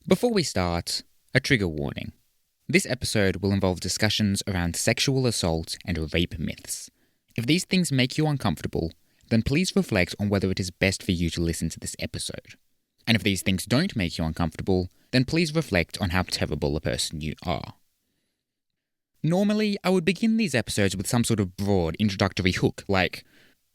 Before we start, a trigger warning. This episode will involve discussions around sexual assault and rape myths. If these things make you uncomfortable, then please reflect on whether it is best for you to listen to this episode. And if these things don't make you uncomfortable, then please reflect on how terrible a person you are. Normally, I would begin these episodes with some sort of broad introductory hook, like,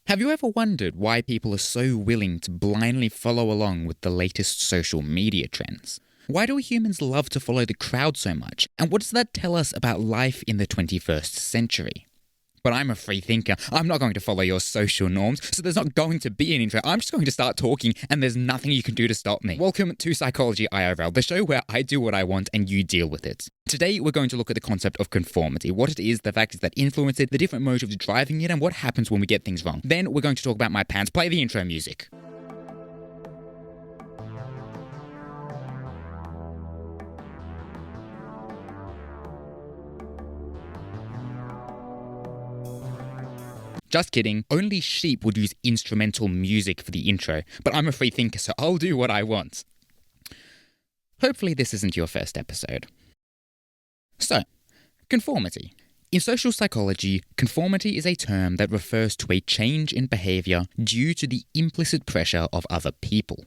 have you ever wondered why people are so willing to blindly follow along with the latest social media trends? Why do humans love to follow the crowd so much? And what does that tell us about life in the 21st century? But I'm a free thinker. I'm not going to follow your social norms, so there's not going to be an intro. I'm just going to start talking, and there's nothing you can do to stop me. Welcome to Psychology I.R.L, the show where I do what I want and you deal with it. Today, we're going to look at the concept of conformity, what it is, the factors that influence it, the different motives driving it, and what happens when we get things wrong. Then, we're going to talk about my pants. Play the intro music. Just kidding, only sheep would use instrumental music for the intro, but I'm a free thinker, so I'll do what I want. Hopefully this isn't your first episode. So, conformity. In social psychology, conformity is a term that refers to a change in behavior due to the implicit pressure of other people.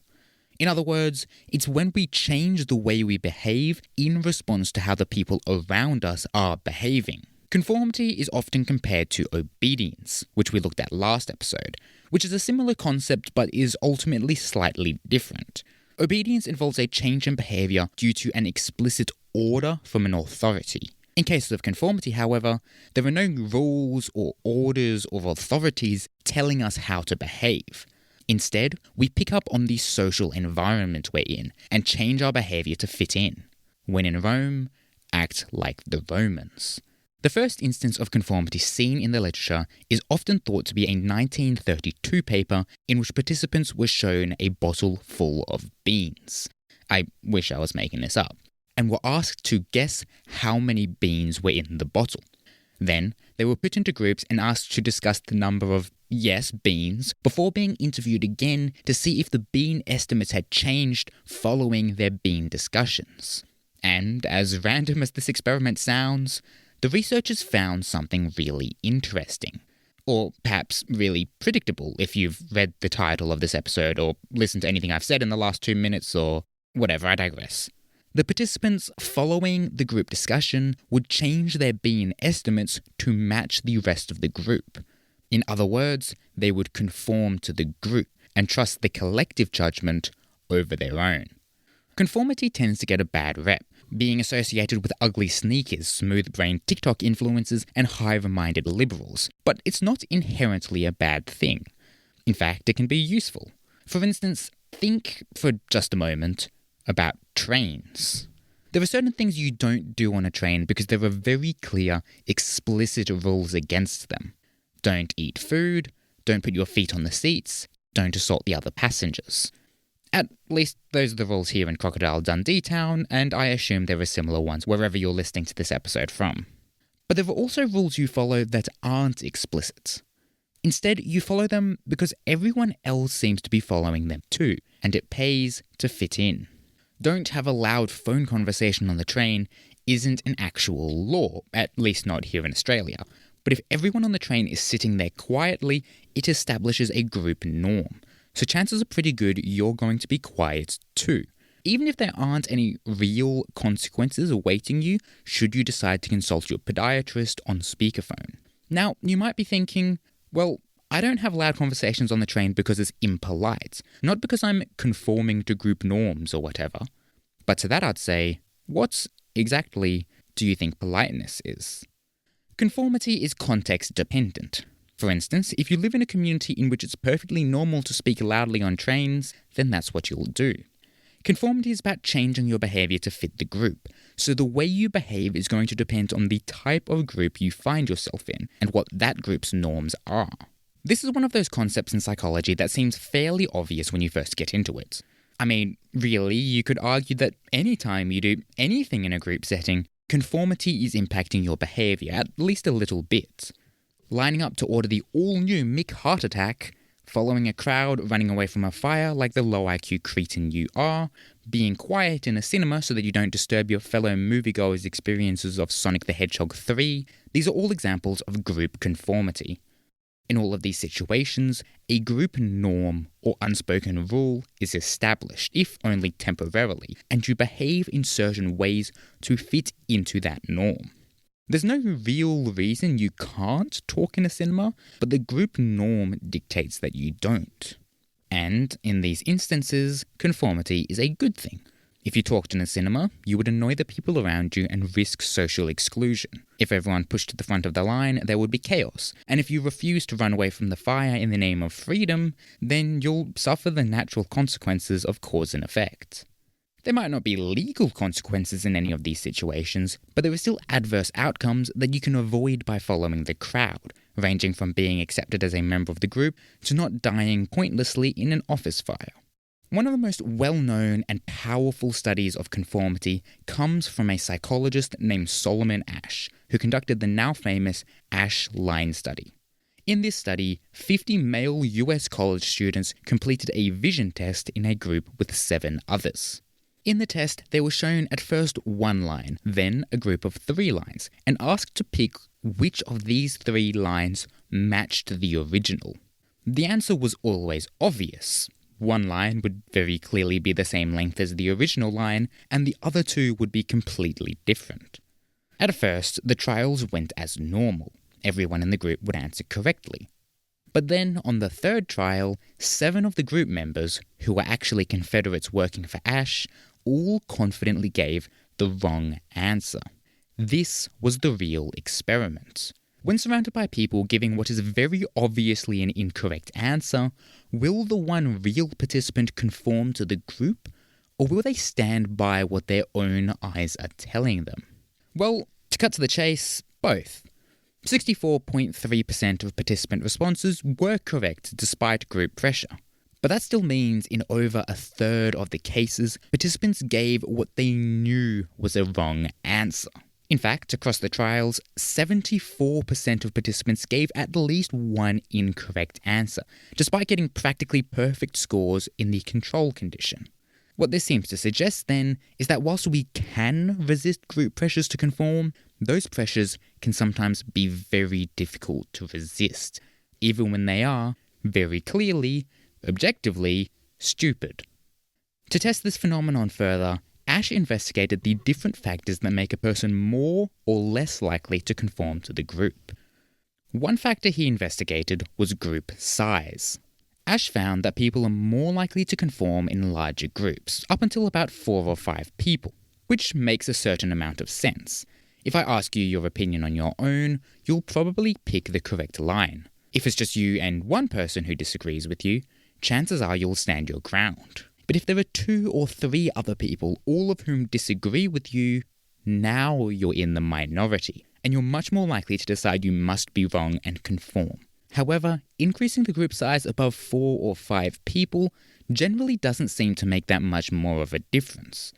In other words, it's when we change the way we behave in response to how the people around us are behaving. Conformity is often compared to obedience, which we looked at last episode, which is a similar concept but is ultimately slightly different. Obedience involves a change in behavior due to an explicit order from an authority. In cases of conformity, however, there are no rules or orders or authorities telling us how to behave. Instead, we pick up on the social environment we're in and change our behavior to fit in. When in Rome, act like the Romans. The first instance of conformity seen in the literature is often thought to be a 1932 paper in which participants were shown a bottle full of beans. I wish I was making this up. And were asked to guess how many beans were in the bottle. Then, they were put into groups and asked to discuss the number of, yes, beans, before being interviewed again to see if the bean estimates had changed following their bean discussions. And, as random as this experiment sounds, the researchers found something really interesting. Or perhaps really predictable if you've read the title of this episode or listened to anything I've said in the last 2 minutes or whatever, I digress. The participants following the group discussion would change their bean estimates to match the rest of the group. In other words, they would conform to the group and trust the collective judgment over their own. Conformity tends to get a bad rep, being associated with ugly sneakers, smooth-brained TikTok influencers, and hive-minded liberals. But it's not inherently a bad thing. In fact, it can be useful. For instance, think for just a moment about trains. There are certain things you don't do on a train because there are very clear, explicit rules against them. Don't eat food, don't put your feet on the seats, don't assault the other passengers. At least those are the rules here in Crocodile Dundee Town, and I assume there are similar ones wherever you're listening to this episode from. But there are also rules you follow that aren't explicit. Instead, you follow them because everyone else seems to be following them too, and it pays to fit in. Don't have a loud phone conversation on the train isn't an actual law, at least not here in Australia. But if everyone on the train is sitting there quietly, it establishes a group norm. So chances are pretty good you're going to be quiet too, even if there aren't any real consequences awaiting you should you decide to consult your podiatrist on speakerphone. Now, you might be thinking, well, I don't have loud conversations on the train because it's impolite, not because I'm conforming to group norms or whatever. But to that I'd say, what exactly do you think politeness is? Conformity is context dependent. For instance, if you live in a community in which it's perfectly normal to speak loudly on trains, then that's what you'll do. Conformity is about changing your behavior to fit the group, so the way you behave is going to depend on the type of group you find yourself in and what that group's norms are. This is one of those concepts in psychology that seems fairly obvious when you first get into it. I mean, really, you could argue that any time you do anything in a group setting, conformity is impacting your behavior at least a little bit. Lining up to order the all-new Mick Heart Attack, following a crowd running away from a fire like the low IQ cretin you are, being quiet in a cinema so that you don't disturb your fellow moviegoers' experiences of Sonic the Hedgehog 3, these are all examples of group conformity. In all of these situations, a group norm or unspoken rule is established, if only temporarily, and you behave in certain ways to fit into that norm. There's no real reason you can't talk in a cinema, but the group norm dictates that you don't. And in these instances, conformity is a good thing. If you talked in a cinema, you would annoy the people around you and risk social exclusion. If everyone pushed to the front of the line, there would be chaos. And if you refuse to run away from the fire in the name of freedom, then you'll suffer the natural consequences of cause and effect. There might not be legal consequences in any of these situations, but there are still adverse outcomes that you can avoid by following the crowd, ranging from being accepted as a member of the group to not dying pointlessly in an office fire. One of the most well-known and powerful studies of conformity comes from a psychologist named Solomon Asch, who conducted the now famous Asch line study. In this study, 50 male US college students completed a vision test in a group with 7 others. In the test, they were shown at first one line, then a group of 3 lines, and asked to pick which of these 3 lines matched the original. The answer was always obvious. One line would very clearly be the same length as the original line, and the other 2 would be completely different. At first, the trials went as normal. Everyone in the group would answer correctly. But then, on the 3rd trial, 7 of the group members, who were actually Confederates working for Asch, all confidently gave the wrong answer. This was the real experiment. When surrounded by people giving what is very obviously an incorrect answer, will the one real participant conform to the group, or will they stand by what their own eyes are telling them? Well, to cut to the chase, both. 64.3% of participant responses were correct despite group pressure. But that still means in over a third of the cases, participants gave what they knew was a wrong answer. In fact, across the trials, 74% of participants gave at least one incorrect answer, despite getting practically perfect scores in the control condition. What this seems to suggest, then, is that whilst we can resist group pressures to conform, those pressures can sometimes be very difficult to resist, even when they are, very clearly, objectively, stupid. To test this phenomenon further, Asch investigated the different factors that make a person more or less likely to conform to the group. One factor he investigated was group size. Asch found that people are more likely to conform in larger groups, up until about 4 or 5 people, which makes a certain amount of sense. If I ask you your opinion on your own, you'll probably pick the correct line. If it's just you and one person who disagrees with you, chances are you'll stand your ground. But if there are 2 or 3 other people, all of whom disagree with you, now you're in the minority, and you're much more likely to decide you must be wrong and conform. However, increasing the group size above 4 or 5 people generally doesn't seem to make that much more of a difference.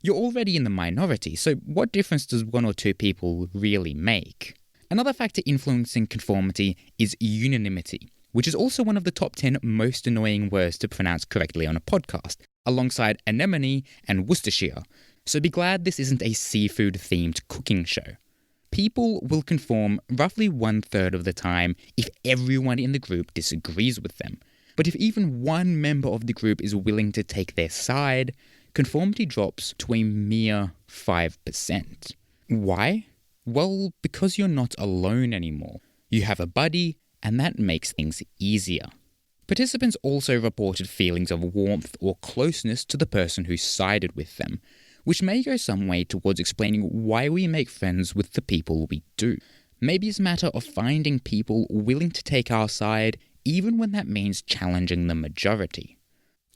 You're already in the minority, so what difference does 1 or 2 people really make? Another factor influencing conformity is unanimity, which is also one of the top 10 most annoying words to pronounce correctly on a podcast, alongside anemone and Worcestershire, so be glad this isn't a seafood-themed cooking show. People will conform roughly 1/3 of the time if everyone in the group disagrees with them, but if even one member of the group is willing to take their side, conformity drops to a mere 5%. Why? Well, because you're not alone anymore. You have a buddy, and that makes things easier. Participants also reported feelings of warmth or closeness to the person who sided with them, which may go some way towards explaining why we make friends with the people we do. Maybe it's a matter of finding people willing to take our side, even when that means challenging the majority.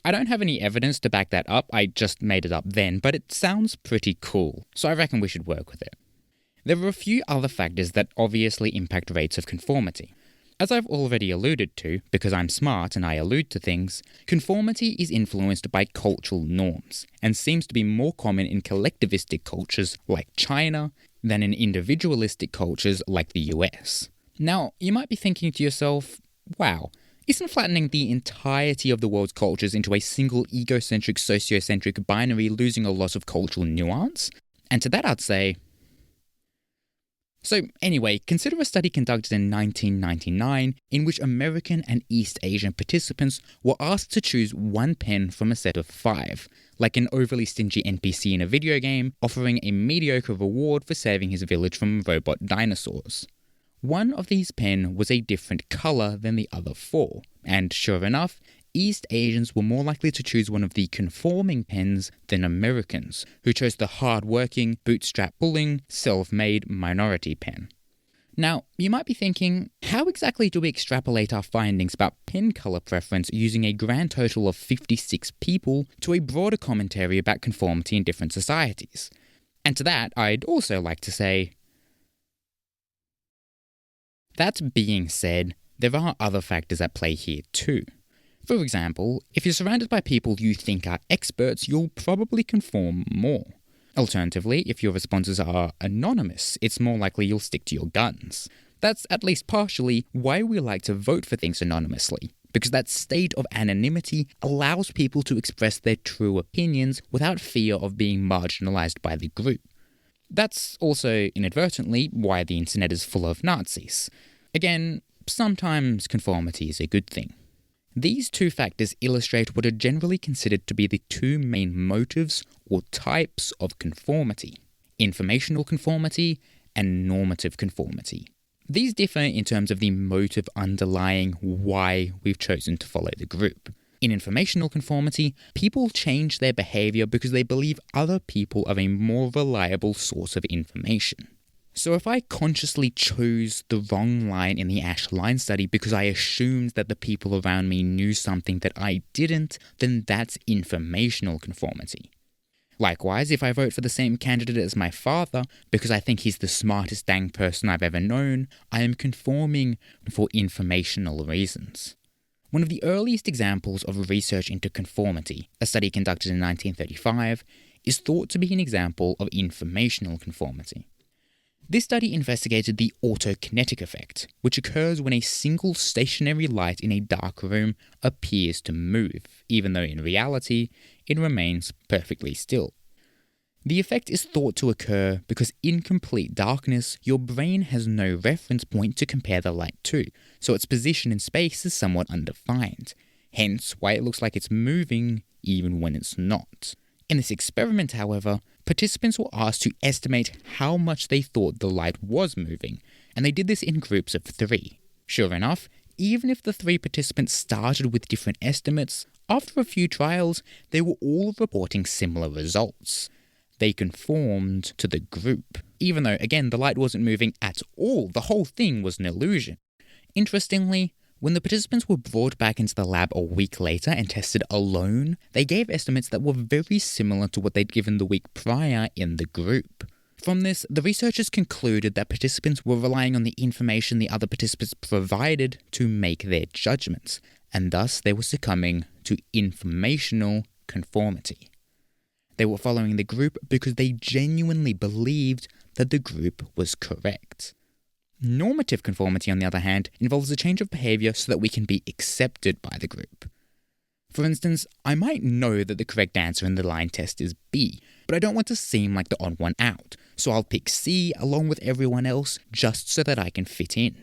I don't have any evidence to back that up, I just made it up then, but it sounds pretty cool, so I reckon we should work with it. There are a few other factors that obviously impact rates of conformity. As I've already alluded to, because I'm smart and I allude to things, conformity is influenced by cultural norms, and seems to be more common in collectivistic cultures like China than in individualistic cultures like the US. Now, you might be thinking to yourself, wow, isn't flattening the entirety of the world's cultures into a single egocentric, sociocentric binary losing a lot of cultural nuance? And to that I'd say... So anyway, consider a study conducted in 1999 in which American and East Asian participants were asked to choose one pen from a set of 5, like an overly stingy NPC in a video game offering a mediocre reward for saving his village from robot dinosaurs. One of these pens was a different colour than the other 4, and sure enough, East Asians were more likely to choose one of the conforming pens than Americans, who chose the hard-working, bootstrap-pulling, self-made minority pen. Now, you might be thinking, how exactly do we extrapolate our findings about pen colour preference using a grand total of 56 people to a broader commentary about conformity in different societies? And to that, I'd also like to say... That being said, there are other factors at play here too. For example, if you're surrounded by people you think are experts, you'll probably conform more. Alternatively, if your responses are anonymous, it's more likely you'll stick to your guns. That's at least partially why we like to vote for things anonymously, because that state of anonymity allows people to express their true opinions without fear of being marginalized by the group. That's also, inadvertently, why the internet is full of Nazis. Again, sometimes conformity is a good thing. These two factors illustrate what are generally considered to be the two main motives or types of conformity: informational conformity and normative conformity. These differ in terms of the motive underlying why we've chosen to follow the group. In informational conformity, people change their behavior because they believe other people are a more reliable source of information. So if I consciously chose the wrong line in the Ash line study because I assumed that the people around me knew something that I didn't, then that's informational conformity. Likewise, if I vote for the same candidate as my father because I think he's the smartest dang person I've ever known, I am conforming for informational reasons. One of the earliest examples of research into conformity, a study conducted in 1935, is thought to be an example of informational conformity. This study investigated the autokinetic effect, which occurs when a single stationary light in a dark room appears to move, even though in reality, it remains perfectly still. The effect is thought to occur because in complete darkness, your brain has no reference point to compare the light to, so its position in space is somewhat undefined, hence why it looks like it's moving even when it's not. In this experiment, however, participants were asked to estimate how much they thought the light was moving, and they did this in groups of 3. Sure enough, even if the 3 participants started with different estimates, after a few trials, they were all reporting similar results. They conformed to the group, even though, again, the light wasn't moving at all. The whole thing was an illusion. Interestingly, when the participants were brought back into the lab a week later and tested alone, they gave estimates that were very similar to what they'd given the week prior in the group. From this, the researchers concluded that participants were relying on the information the other participants provided to make their judgments, and thus they were succumbing to informational conformity. They were following the group because they genuinely believed that the group was correct. Normative conformity, on the other hand, involves a change of behavior so that we can be accepted by the group. For instance, I might know that the correct answer in the line test is B, but I don't want to seem like the odd one out, so I'll pick C along with everyone else just so that I can fit in.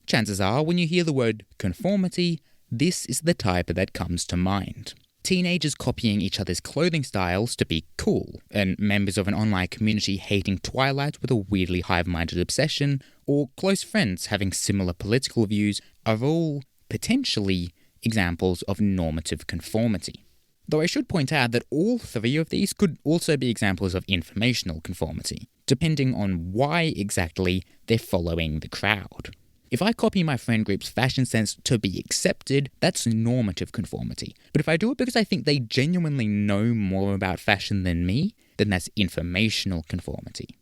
Chances are, when you hear the word conformity, this is the type that comes to mind. Teenagers copying each other's clothing styles to be cool, and members of an online community hating Twilight with a weirdly hive-minded obsession, or close friends having similar political views are all, potentially, examples of normative conformity. Though I should point out that all 3 of these could also be examples of informational conformity, depending on why exactly they're following the crowd. If I copy my friend group's fashion sense to be accepted, that's normative conformity. But if I do it because I think they genuinely know more about fashion than me, then that's informational conformity.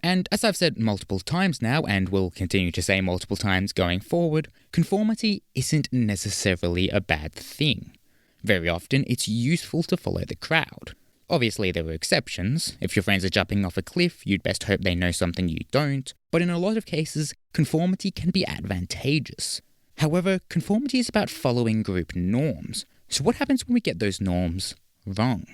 And as I've said multiple times now, and will continue to say multiple times going forward, conformity isn't necessarily a bad thing. Very often, it's useful to follow the crowd. Obviously, there are exceptions. If your friends are jumping off a cliff, you'd best hope they know something you don't. But in a lot of cases, conformity can be advantageous. However, conformity is about following group norms. So what happens when we get those norms wrong?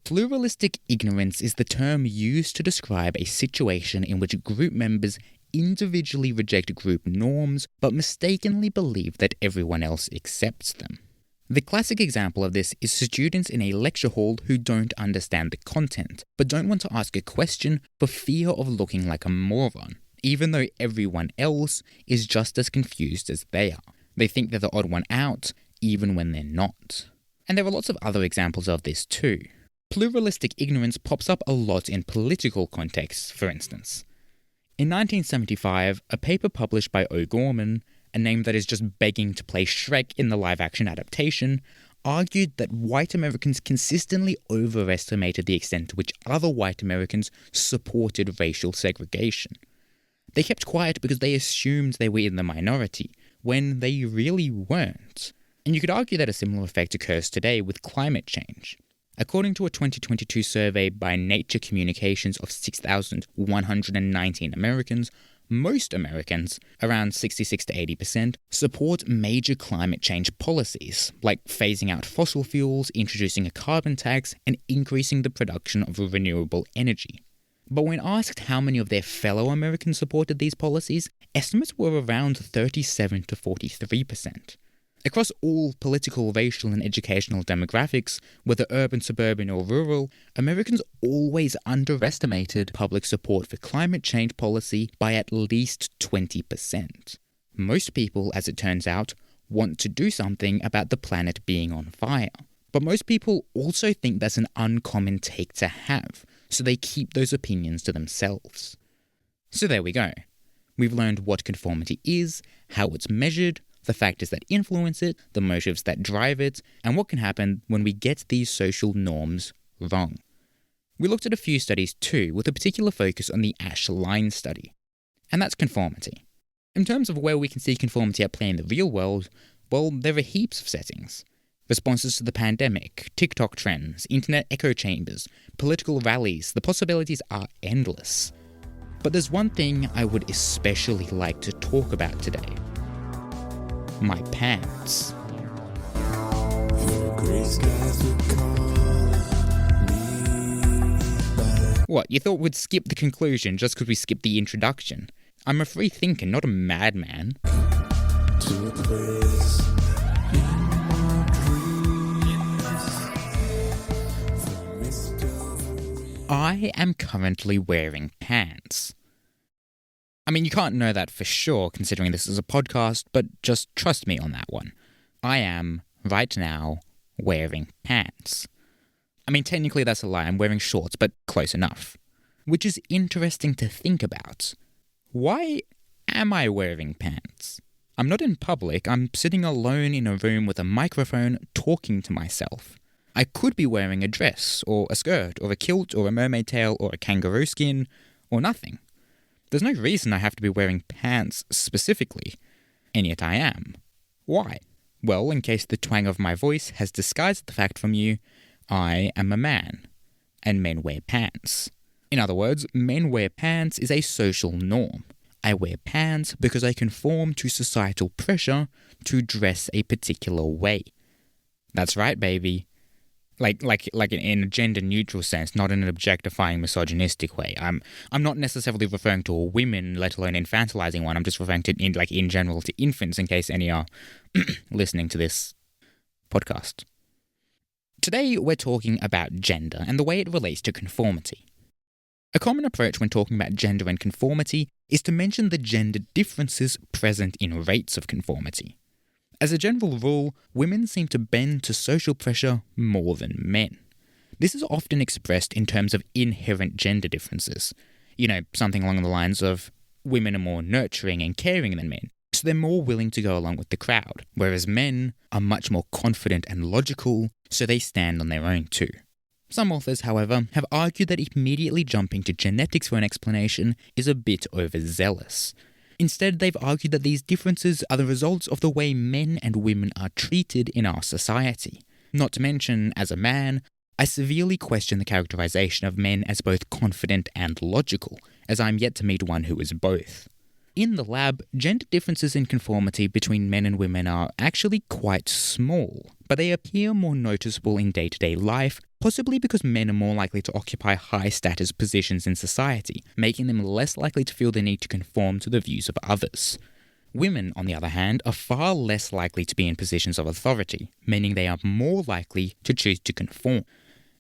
Pluralistic ignorance is the term used to describe a situation in which group members individually reject group norms but mistakenly believe that everyone else accepts them. The classic example of this is students in a lecture hall who don't understand the content, but don't want to ask a question for fear of looking like a moron, even though everyone else is just as confused as they are. They think they're the odd one out, even when they're not. And there are lots of other examples of this too. Pluralistic ignorance pops up a lot in political contexts, for instance. In 1975, a paper published by O'Gorman, a name that is just begging to play Shrek in the live-action adaptation, argued that white Americans consistently overestimated the extent to which other white Americans supported racial segregation. They kept quiet because they assumed they were in the minority, when they really weren't. And you could argue that a similar effect occurs today with climate change. According to a 2022 survey by Nature Communications of 6,119 Americans, most Americans, around 66 to 80%, support major climate change policies, like phasing out fossil fuels, introducing a carbon tax, and increasing the production of renewable energy. But when asked how many of their fellow Americans supported these policies, estimates were around 37 to 43%. Across all political, racial, and educational demographics, whether urban, suburban, or rural, Americans always underestimated public support for climate change policy by at least 20%. Most people, as it turns out, want to do something about the planet being on fire. But most people also think that's an uncommon take to have, so they keep those opinions to themselves. So there we go. We've learned what conformity is, how it's measured, the factors that influence it, the motives that drive it, and what can happen when we get these social norms wrong. We looked at a few studies too, with a particular focus on the Ash line study. And that's conformity. In terms of where we can see conformity at play in the real world, well, there are heaps of settings. Responses to the pandemic, TikTok trends, internet echo chambers, political rallies, the possibilities are endless. But there's one thing I would especially like to talk about today. My pants. What, you thought we'd skip the conclusion just because we skipped the introduction? I'm a free thinker, not a madman. I am currently wearing pants. I mean, you can't know that for sure considering this is a podcast, but just trust me on that one. I am, right now, wearing pants. I mean, technically that's a lie, I'm wearing shorts, but close enough. Which is interesting to think about. Why am I wearing pants? I'm not in public, I'm sitting alone in a room with a microphone talking to myself. I could be wearing a dress, or a skirt, or a kilt, or a mermaid tail, or a kangaroo skin, or nothing. There's no reason I have to be wearing pants specifically, and yet I am. Why? Well, in case the twang of my voice has disguised the fact from you, I am a man, and men wear pants. In other words, men wear pants is a social norm. I wear pants because I conform to societal pressure to dress a particular way. That's right, baby. Like in a gender-neutral sense, not in an objectifying, misogynistic way. I'm not necessarily referring to women, let alone infantilizing one. I'm just referring to, in general, to infants, in case any are listening to this podcast. Today, we're talking about gender and the way it relates to conformity. A common approach when talking about gender and conformity is to mention the gender differences present in rates of conformity. As a general rule, women seem to bend to social pressure more than men. This is often expressed in terms of inherent gender differences. You know, something along the lines of, women are more nurturing and caring than men, so they're more willing to go along with the crowd, whereas men are much more confident and logical, so they stand on their own too. Some authors, however, have argued that immediately jumping to genetics for an explanation is a bit overzealous. Instead, they've argued that these differences are the results of the way men and women are treated in our society. Not to mention, as a man, I severely question the characterization of men as both confident and logical, as I'm yet to meet one who is both. In the lab, gender differences in conformity between men and women are actually quite small, but they appear more noticeable in day-to-day life, possibly because men are more likely to occupy high-status positions in society, making them less likely to feel the need to conform to the views of others. Women, on the other hand, are far less likely to be in positions of authority, meaning they are more likely to choose to conform.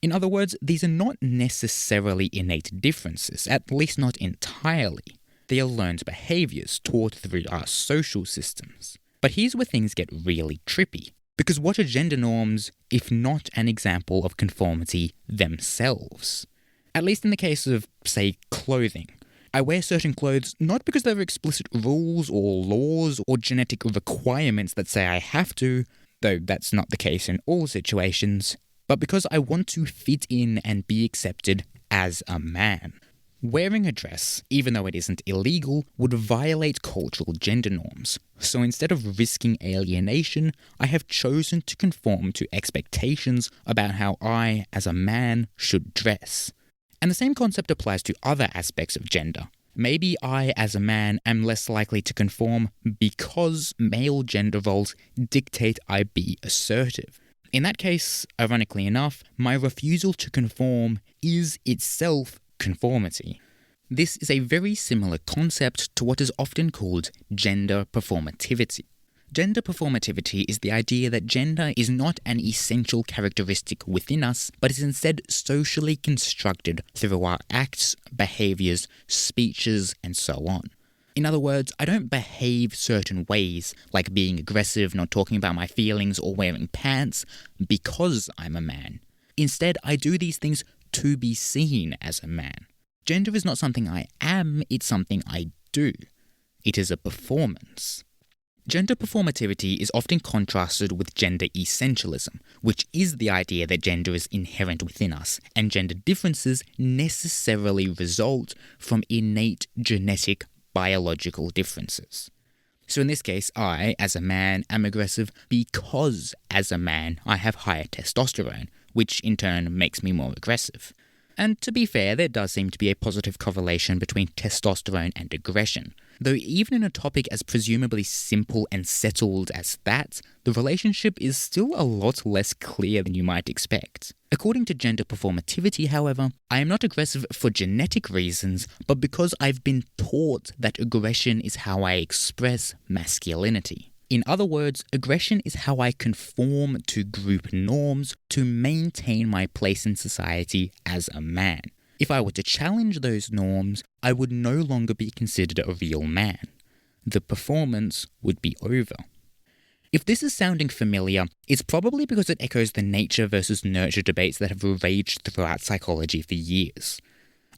In other words, these are not necessarily innate differences, at least not entirely. They are learned behaviours taught through our social systems. But here's where things get really trippy. Because what are gender norms if not an example of conformity themselves? At least in the case of, say, clothing. I wear certain clothes not because there are explicit rules or laws or genetic requirements that say I have to, though that's not the case in all situations, but because I want to fit in and be accepted as a man. Wearing a dress, even though it isn't illegal, would violate cultural gender norms. So instead of risking alienation, I have chosen to conform to expectations about how I, as a man, should dress. And the same concept applies to other aspects of gender. Maybe I, as a man, am less likely to conform because male gender roles dictate I be assertive. In that case, ironically enough, my refusal to conform is itself conformity. This is a very similar concept to what is often called gender performativity. Gender performativity is the idea that gender is not an essential characteristic within us, but is instead socially constructed through our acts, behaviours, speeches, and so on. In other words, I don't behave certain ways, like being aggressive, not talking about my feelings, or wearing pants, because I'm a man. Instead, I do these things to be seen as a man. Gender is not something I am, it's something I do. It is a performance. Gender performativity is often contrasted with gender essentialism, which is the idea that gender is inherent within us, and gender differences necessarily result from innate genetic biological differences. So in this case, I, as a man, am aggressive because, as a man, I have higher testosterone, which in turn makes me more aggressive. And to be fair, there does seem to be a positive correlation between testosterone and aggression. Though even in a topic as presumably simple and settled as that, the relationship is still a lot less clear than you might expect. According to gender performativity, however, I am not aggressive for genetic reasons, but because I've been taught that aggression is how I express masculinity. In other words, aggression is how I conform to group norms to maintain my place in society as a man. If I were to challenge those norms, I would no longer be considered a real man. The performance would be over. If this is sounding familiar, it's probably because it echoes the nature versus nurture debates that have raged throughout psychology for years.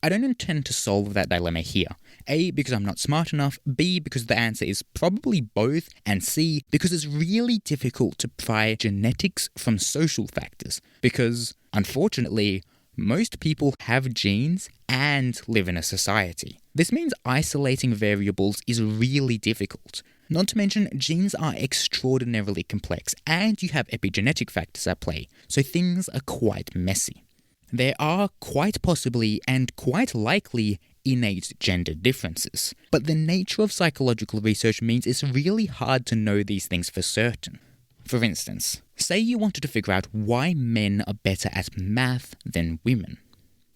I don't intend to solve that dilemma here. A, because I'm not smart enough, B, because the answer is probably both, and C, because it's really difficult to pry genetics from social factors, because, unfortunately, most people have genes and live in a society. This means isolating variables is really difficult. Not to mention, genes are extraordinarily complex, and you have epigenetic factors at play, so things are quite messy. There are quite possibly and quite likely innate gender differences, but the nature of psychological research means it's really hard to know these things for certain. For instance, say you wanted to figure out why men are better at math than women.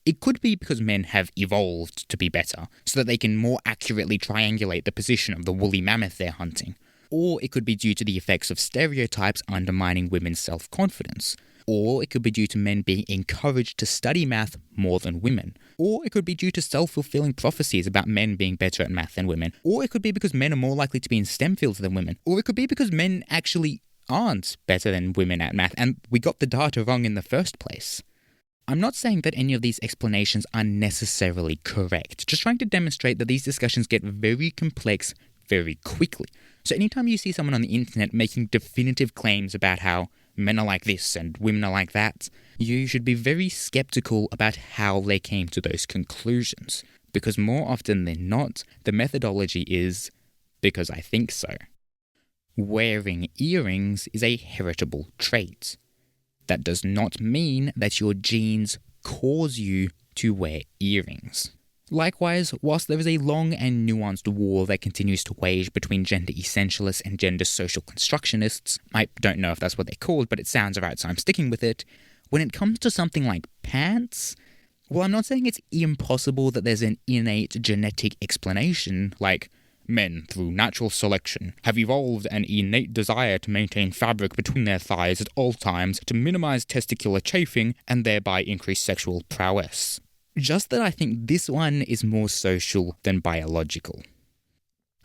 It could be because men have evolved to be better, so that they can more accurately triangulate the position of the woolly mammoth they're hunting. Or it could be due to the effects of stereotypes undermining women's self-confidence. Or it could be due to men being encouraged to study math more than women. Or it could be due to self-fulfilling prophecies about men being better at math than women. Or it could be because men are more likely to be in STEM fields than women. Or it could be because men actually aren't better than women at math, and we got the data wrong in the first place. I'm not saying that any of these explanations are necessarily correct, just trying to demonstrate that these discussions get very complex very quickly. So anytime you see someone on the internet making definitive claims about how men are like this and women are like that, you should be very skeptical about how they came to those conclusions, because more often than not, the methodology is, because I think so. Wearing earrings is a heritable trait. That does not mean that your genes cause you to wear earrings. Likewise, whilst there is a long and nuanced war that continues to wage between gender essentialists and gender social constructionists, I don't know if that's what they're called, but it sounds right, so I'm sticking with it, when it comes to something like pants, well, I'm not saying it's impossible that there's an innate genetic explanation, like men, through natural selection, have evolved an innate desire to maintain fabric between their thighs at all times to minimize testicular chafing and thereby increase sexual prowess. Just that I think this one is more social than biological.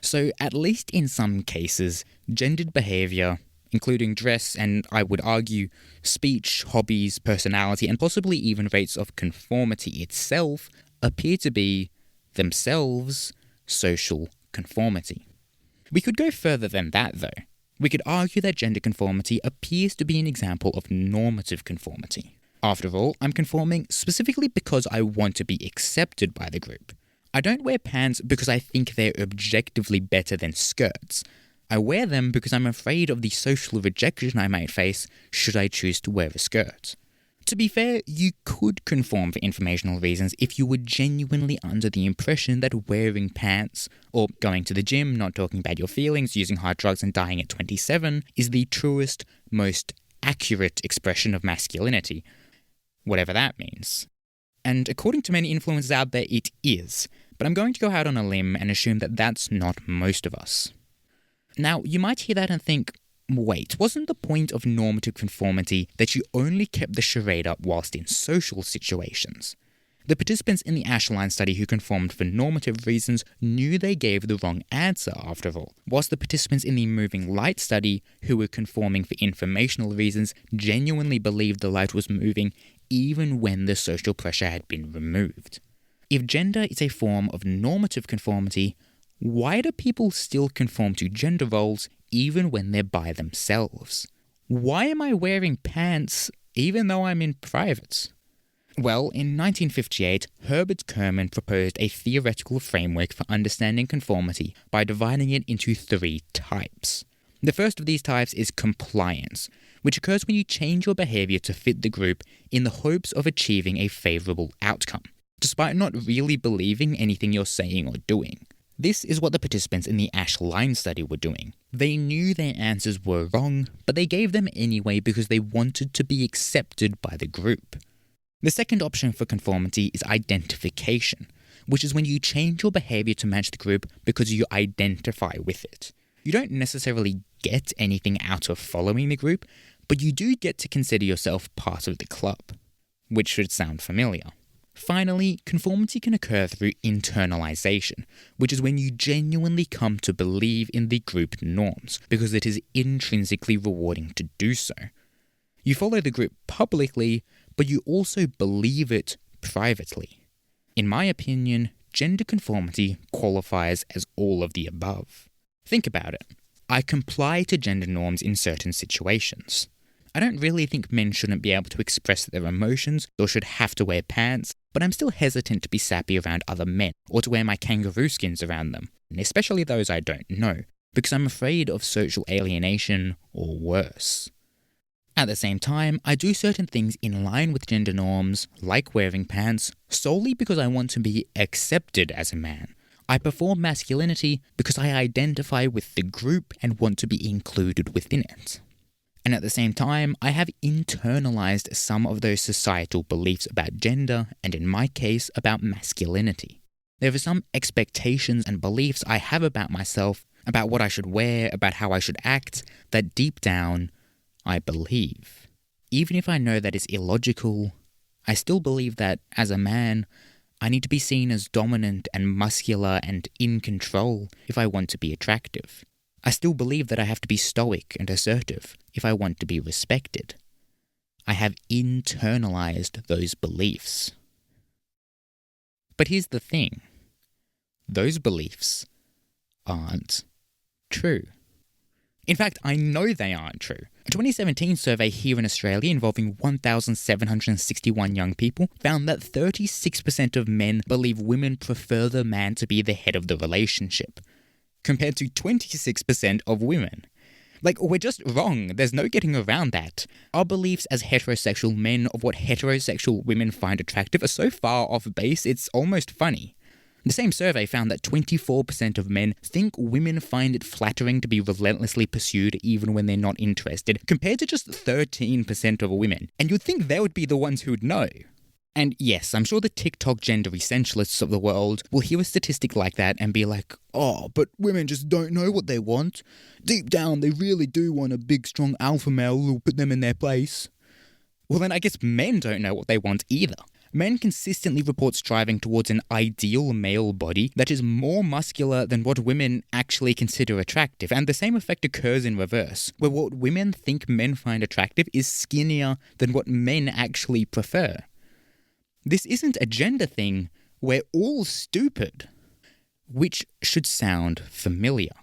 So, at least in some cases, gendered behaviour, including dress and, I would argue, speech, hobbies, personality, and possibly even rates of conformity itself, appear to be, themselves, social conformity. We could go further than that, though. We could argue that gender conformity appears to be an example of normative conformity. After all, I'm conforming specifically because I want to be accepted by the group. I don't wear pants because I think they're objectively better than skirts. I wear them because I'm afraid of the social rejection I might face should I choose to wear a skirt. To be fair, you could conform for informational reasons if you were genuinely under the impression that wearing pants, or going to the gym, not talking about your feelings, using hard drugs and dying at 27, is the truest, most accurate expression of masculinity. Whatever that means. And according to many influencers out there, it is. But I'm going to go out on a limb and assume that that's not most of us. Now, you might hear that and think, wait, wasn't the point of normative conformity that you only kept the charade up whilst in social situations? The participants in the I.R.L study who conformed for normative reasons knew they gave the wrong answer, after all, whilst the participants in the moving light study who were conforming for informational reasons genuinely believed the light was moving even when the social pressure had been removed. If gender is a form of normative conformity, why do people still conform to gender roles even when they're by themselves? Why am I wearing pants even though I'm in private? Well, in 1958, Herbert Kerman proposed a theoretical framework for understanding conformity by dividing it into 3 types. The first of these types is compliance, which occurs when you change your behavior to fit the group in the hopes of achieving a favorable outcome, despite not really believing anything you're saying or doing. This is what the participants in the I.R.L study were doing. They knew their answers were wrong, but they gave them anyway because they wanted to be accepted by the group. The second option for conformity is identification, which is when you change your behavior to match the group because you identify with it. You don't necessarily get anything out of following the group, but you do get to consider yourself part of the club, which should sound familiar. Finally, conformity can occur through internalization, which is when you genuinely come to believe in the group norms because it is intrinsically rewarding to do so. You follow the group publicly, but you also believe it privately. In my opinion, gender conformity qualifies as all of the above. Think about it. I comply to gender norms in certain situations. I don't really think men shouldn't be able to express their emotions or should have to wear pants, but I'm still hesitant to be sappy around other men or to wear my kangaroo skins around them, especially those I don't know, because I'm afraid of social alienation or worse. At the same time, I do certain things in line with gender norms, like wearing pants, solely because I want to be accepted as a man. I perform masculinity because I identify with the group and want to be included within it. And at the same time, I have internalized some of those societal beliefs about gender, and in my case, about masculinity. There are some expectations and beliefs I have about myself, about what I should wear, about how I should act, that deep down, I believe. Even if I know that it's illogical, I still believe that, as a man, I need to be seen as dominant and muscular and in control if I want to be attractive. I still believe that I have to be stoic and assertive if I want to be respected. I have internalized those beliefs. But here's the thing. Those beliefs aren't true. In fact, I know they aren't true. A 2017 survey here in Australia involving 1,761 young people found that 36% of men believe women prefer the man to be the head of the relationship, compared to 26% of women. We're just wrong. There's no getting around that. Our beliefs as heterosexual men of what heterosexual women find attractive are so far off base, it's almost funny. The same survey found that 24% of men think women find it flattering to be relentlessly pursued even when they're not interested, compared to just 13% of women. And you'd think they would be the ones who'd know. And yes, I'm sure the TikTok gender essentialists of the world will hear a statistic like that and be like, oh, but women just don't know what they want. Deep down, they really do want a big, strong alpha male who'll put them in their place. Well, then I guess men don't know what they want either. Men consistently report striving towards an ideal male body that is more muscular than what women actually consider attractive, and the same effect occurs in reverse, where what women think men find attractive is skinnier than what men actually prefer. This isn't a gender thing, we're all stupid. Which should sound familiar.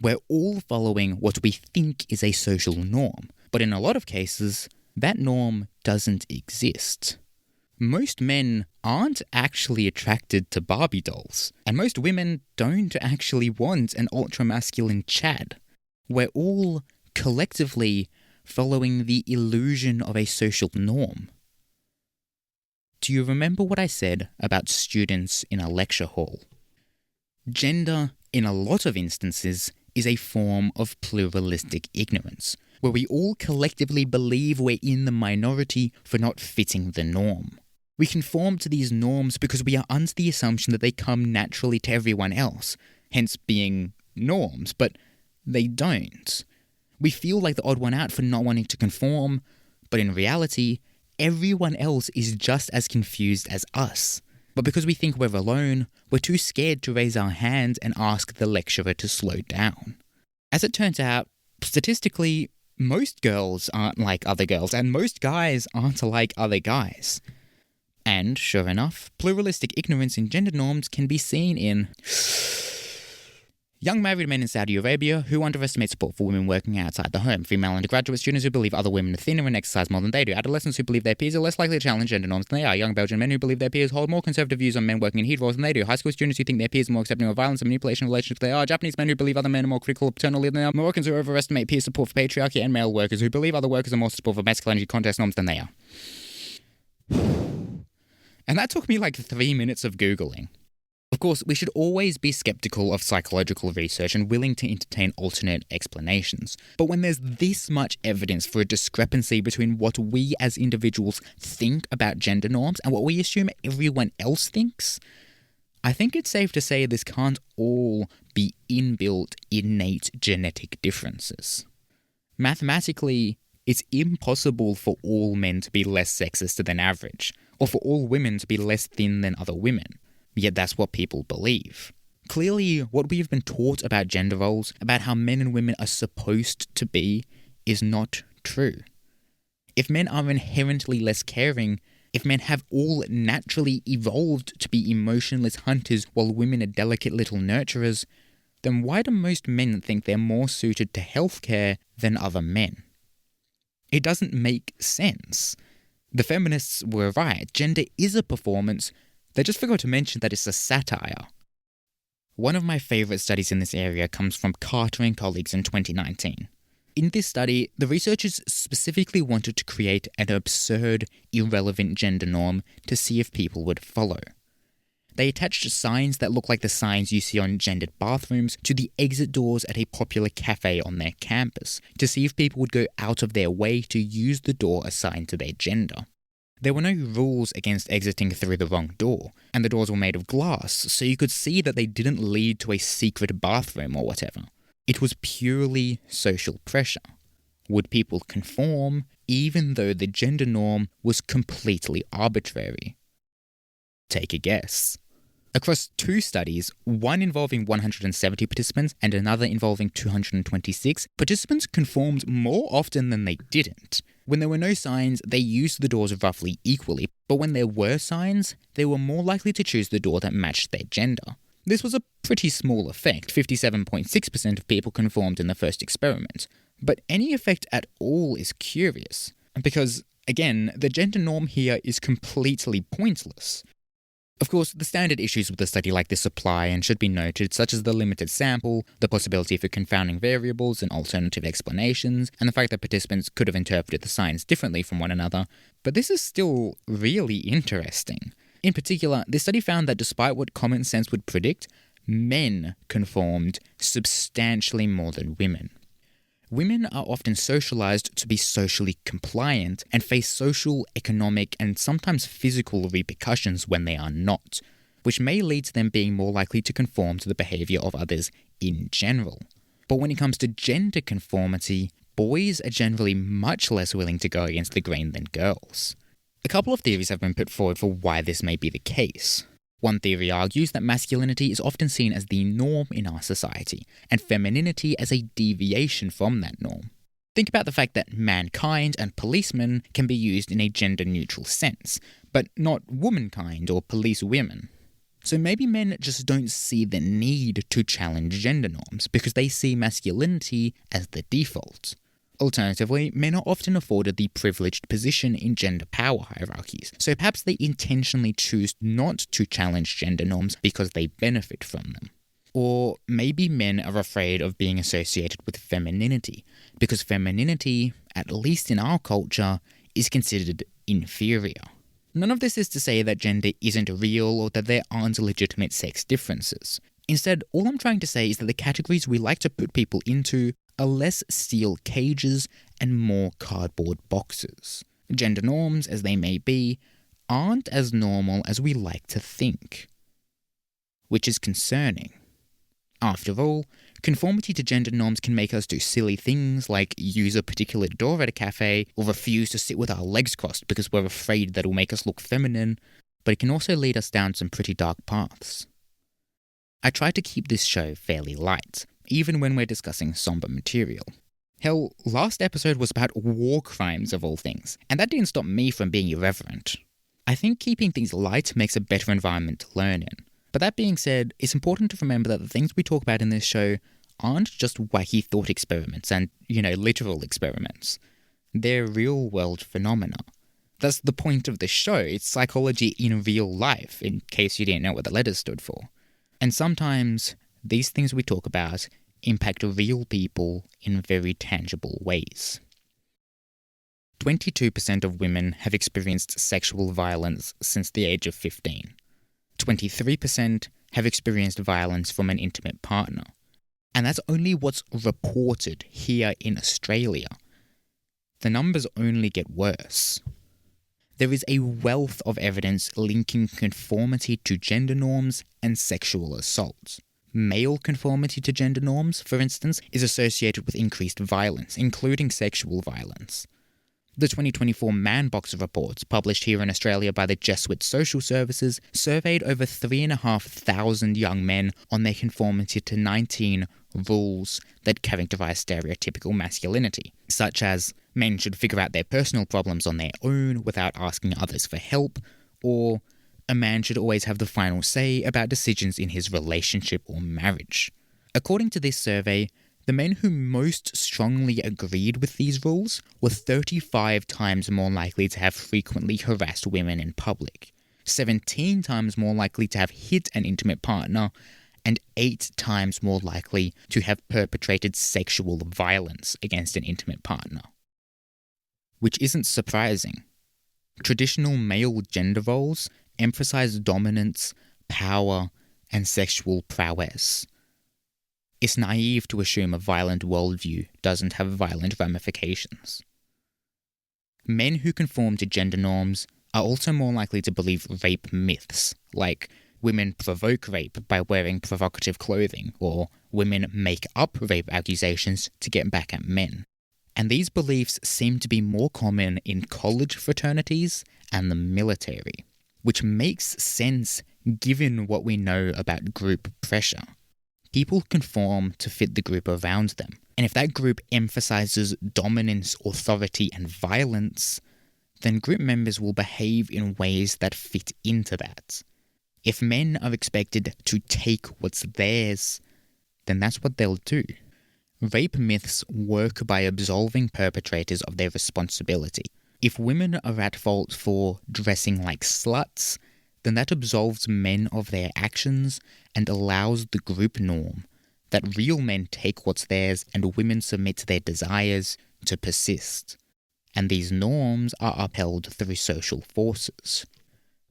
We're all following what we think is a social norm, but in a lot of cases, that norm doesn't exist. Most men aren't actually attracted to Barbie dolls, and most women don't actually want an ultra-masculine Chad. We're all collectively following the illusion of a social norm. Do you remember what I said about students in a lecture hall? Gender, in a lot of instances, is a form of pluralistic ignorance, where we all collectively believe we're in the minority for not fitting the norm. We conform to these norms because we are under the assumption that they come naturally to everyone else, hence being norms, but they don't. We feel like the odd one out for not wanting to conform, but in reality, everyone else is just as confused as us. But because we think we're alone, we're too scared to raise our hands and ask the lecturer to slow down. As it turns out, statistically, most girls aren't like other girls, and most guys aren't like other guys. And, sure enough, pluralistic ignorance in gender norms can be seen in young married men in Saudi Arabia who underestimate support for women working outside the home, female undergraduate students who believe other women are thinner and exercise more than they do, adolescents who believe their peers are less likely to challenge gender norms than they are, young Belgian men who believe their peers hold more conservative views on men working in heat roles than they do, high school students who think their peers are more accepting of violence and manipulation in relationships than they are, Japanese men who believe other men are more critical of paternal than they are, Moroccans who overestimate peer support for patriarchy, and male workers who believe other workers are more supportive of masculinity contest norms than they are. And that took me like 3 minutes of Googling. Of course, we should always be skeptical of psychological research and willing to entertain alternate explanations. But when there's this much evidence for a discrepancy between what we as individuals think about gender norms and what we assume everyone else thinks, I think it's safe to say this can't all be inbuilt, innate genetic differences. Mathematically, it's impossible for all men to be less sexist than average, or for all women to be less thin than other women. Yet that's what people believe. Clearly, what we have been taught about gender roles, about how men and women are supposed to be, is not true. If men are inherently less caring, if men have all naturally evolved to be emotionless hunters while women are delicate little nurturers, then why do most men think they're more suited to healthcare than other men? It doesn't make sense. The feminists were right. Gender is a performance. They just forgot to mention that it's a satire. One of my favourite studies in this area comes from Carter and colleagues in 2019. In this study, the researchers specifically wanted to create an absurd, irrelevant gender norm to see if people would follow. They attached signs that look like the signs you see on gendered bathrooms to the exit doors at a popular cafe on their campus, to see if people would go out of their way to use the door assigned to their gender. There were no rules against exiting through the wrong door, and the doors were made of glass, so you could see that they didn't lead to a secret bathroom or whatever. It was purely social pressure. Would people conform, even though the gender norm was completely arbitrary? Take a guess. Across two studies, one involving 170 participants and another involving 226, participants conformed more often than they didn't. When there were no signs, they used the doors roughly equally, but when there were signs, they were more likely to choose the door that matched their gender. This was a pretty small effect. 57.6% of people conformed in the first experiment. But any effect at all is curious, because, again, the gender norm here is completely pointless. Of course, the standard issues with a study like this apply and should be noted, such as the limited sample, the possibility for confounding variables and alternative explanations, and the fact that participants could have interpreted the signs differently from one another, but this is still really interesting. In particular, this study found that despite what common sense would predict, men conformed substantially more than women. Women are often socialized to be socially compliant and face social, economic, and sometimes physical repercussions when they are not, which may lead to them being more likely to conform to the behavior of others in general. But when it comes to gender conformity, boys are generally much less willing to go against the grain than girls. A couple of theories have been put forward for why this may be the case. One theory argues that masculinity is often seen as the norm in our society, and femininity as a deviation from that norm. Think about the fact that mankind and policemen can be used in a gender-neutral sense, but not womankind or police women. So maybe men just don't see the need to challenge gender norms because they see masculinity as the default. Alternatively, men are often afforded the privileged position in gender power hierarchies, so perhaps they intentionally choose not to challenge gender norms because they benefit from them. Or maybe men are afraid of being associated with femininity, because femininity, at least in our culture, is considered inferior. None of this is to say that gender isn't real or that there aren't legitimate sex differences. Instead, all I'm trying to say is that the categories we like to put people into are less steel cages and more cardboard boxes. Gender norms, as they may be, aren't as normal as we like to think, which is concerning. After all, conformity to gender norms can make us do silly things like use a particular door at a cafe or refuse to sit with our legs crossed because we're afraid that it'll make us look feminine, but it can also lead us down some pretty dark paths. I try to keep this show fairly light, even when we're discussing somber material. Hell, last episode was about war crimes of all things, and that didn't stop me from being irreverent. I think keeping things light makes a better environment to learn in. But that being said, it's important to remember that the things we talk about in this show aren't just wacky thought experiments and, literal experiments. They're real-world phenomena. That's the point of the show. It's psychology in real life, in case you didn't know what the letters stood for. And sometimes these things we talk about impact real people in very tangible ways. 22% of women have experienced sexual violence since the age of 15. 23% have experienced violence from an intimate partner. And that's only what's reported here in Australia. The numbers only get worse. There is a wealth of evidence linking conformity to gender norms and sexual assault. Male conformity to gender norms, for instance, is associated with increased violence, including sexual violence. The 2024 Man Box report, published here in Australia by the Jesuit Social Services, surveyed over 3,500 young men on their conformity to 19 rules that characterize stereotypical masculinity, such as men should figure out their personal problems on their own without asking others for help, or a man should always have the final say about decisions in his relationship or marriage. According to this survey, the men who most strongly agreed with these rules were 35 times more likely to have frequently harassed women in public, 17 times more likely to have hit an intimate partner, and 8 times more likely to have perpetrated sexual violence against an intimate partner. Which isn't surprising. Traditional male gender roles emphasize dominance, power, and sexual prowess. It's naive to assume a violent worldview doesn't have violent ramifications. Men who conform to gender norms are also more likely to believe rape myths, like women provoke rape by wearing provocative clothing, or women make up rape accusations to get back at men. And these beliefs seem to be more common in college fraternities and the military, which makes sense given what we know about group pressure. People conform to fit the group around them, and if that group emphasizes dominance, authority, and violence, then group members will behave in ways that fit into that. If men are expected to take what's theirs, then that's what they'll do. Rape myths work by absolving perpetrators of their responsibility. If women are at fault for dressing like sluts, then that absolves men of their actions and allows the group norm that real men take what's theirs and women submit to their desires to persist. And these norms are upheld through social forces.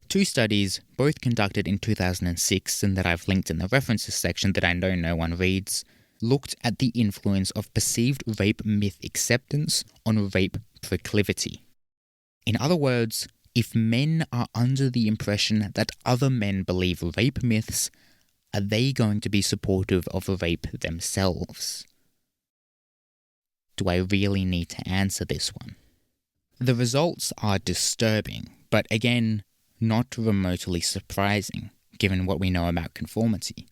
Two studies, both conducted in 2006 and that I've linked in the references section that I know no one reads, looked at the influence of perceived rape myth acceptance on rape proclivity. In other words, if men are under the impression that other men believe rape myths, are they going to be supportive of rape themselves? Do I really need to answer this one? The results are disturbing, but again, not remotely surprising, given what we know about conformity.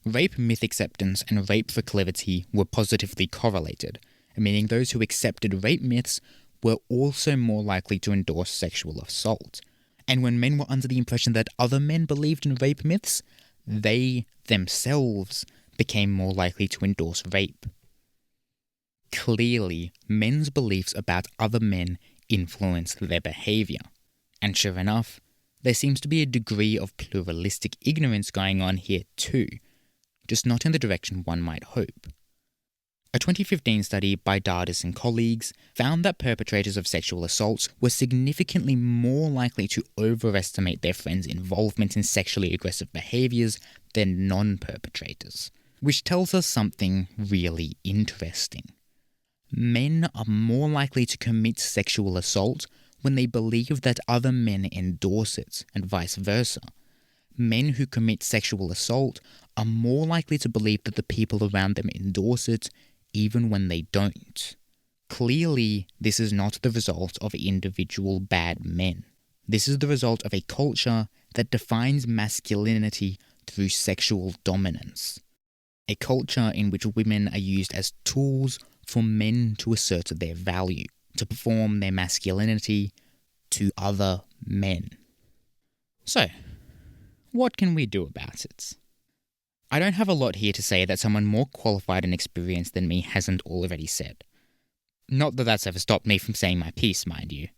Rape myth acceptance and rape proclivity were positively correlated, meaning those who accepted rape myths were also more likely to endorse sexual assault. And when men were under the impression that other men believed in rape myths, they themselves became more likely to endorse rape. Clearly, men's beliefs about other men influence their behaviour. And sure enough, there seems to be a degree of pluralistic ignorance going on here too, just not in the direction one might hope. A 2015 study by Dardis and colleagues found that perpetrators of sexual assaults were significantly more likely to overestimate their friends' involvement in sexually aggressive behaviours than non-perpetrators, which tells us something really interesting. Men are more likely to commit sexual assault when they believe that other men endorse it, and vice versa. Men who commit sexual assault are more likely to believe that the people around them endorse it, even when they don't. Clearly, this is not the result of individual bad men. This is the result of a culture that defines masculinity through sexual dominance. A culture in which women are used as tools for men to assert their value, to perform their masculinity to other men. So, what can we do about it? I don't have a lot here to say that someone more qualified and experienced than me hasn't already said. Not that that's ever stopped me from saying my piece, mind you.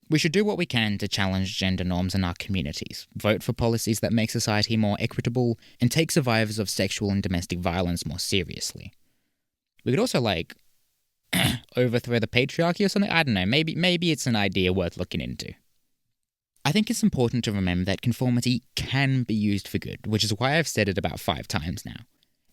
We should do what we can to challenge gender norms in our communities, vote for policies that make society more equitable, and take survivors of sexual and domestic violence more seriously. We could also, overthrow the patriarchy or something? I don't know, maybe it's an idea worth looking into. I think it's important to remember that conformity can be used for good, which is why I've said it about 5 times now.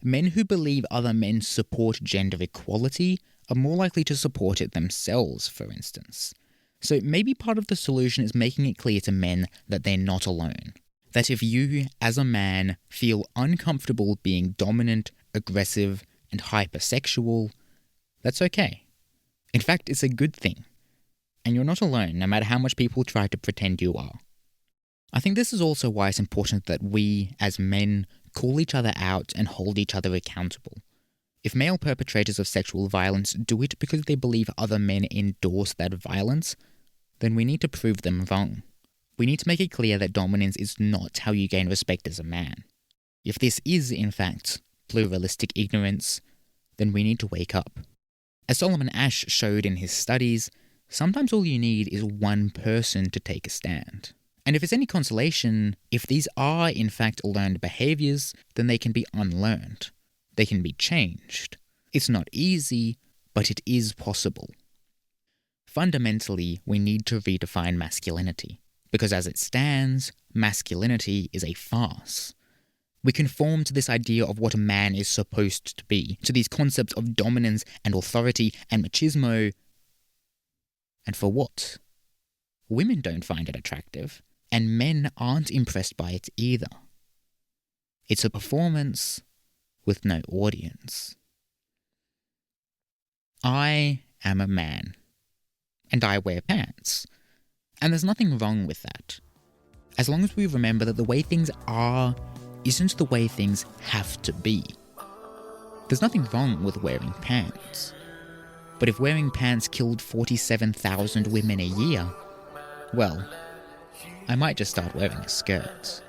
Men who believe other men support gender equality are more likely to support it themselves, for instance. So maybe part of the solution is making it clear to men that they're not alone. That if you, as a man, feel uncomfortable being dominant, aggressive, and hypersexual, that's okay. In fact, it's a good thing. And you're not alone, no matter how much people try to pretend you are. I think this is also why it's important that we, as men, call each other out and hold each other accountable. If male perpetrators of sexual violence do it because they believe other men endorse that violence, then we need to prove them wrong. We need to make it clear that dominance is not how you gain respect as a man. If this is, in fact, pluralistic ignorance, then we need to wake up. As Solomon Asch showed in his studies, sometimes all you need is one person to take a stand. And if it's any consolation, if these are in fact learned behaviours, then they can be unlearned. They can be changed. It's not easy, but it is possible. Fundamentally, we need to redefine masculinity, because as it stands, masculinity is a farce. We conform to this idea of what a man is supposed to be, to these concepts of dominance and authority and machismo. And for what? Women don't find it attractive, and men aren't impressed by it either. It's a performance with no audience. I am a man, and I wear pants, and there's nothing wrong with that. As long as we remember that the way things are isn't the way things have to be. There's nothing wrong with wearing pants. But if wearing pants killed 47,000 women a year, well, I might just start wearing a skirt.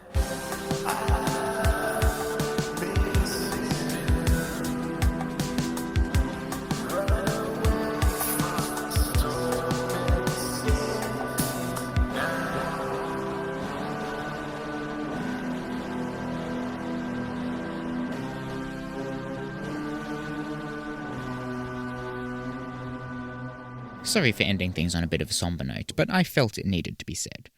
Sorry for ending things on a bit of a somber note, but I felt it needed to be said.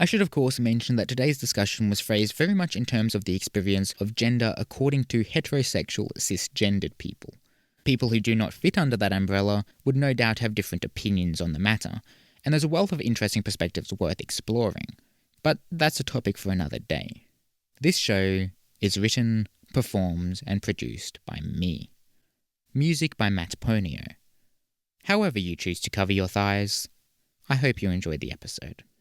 I should of course mention that today's discussion was phrased very much in terms of the experience of gender according to heterosexual cisgendered people. People who do not fit under that umbrella would no doubt have different opinions on the matter, and there's a wealth of interesting perspectives worth exploring. But that's a topic for another day. This show is written, performed, and produced by me. Music by Matt Ponio. However you choose to cover your thighs, I hope you enjoyed the episode.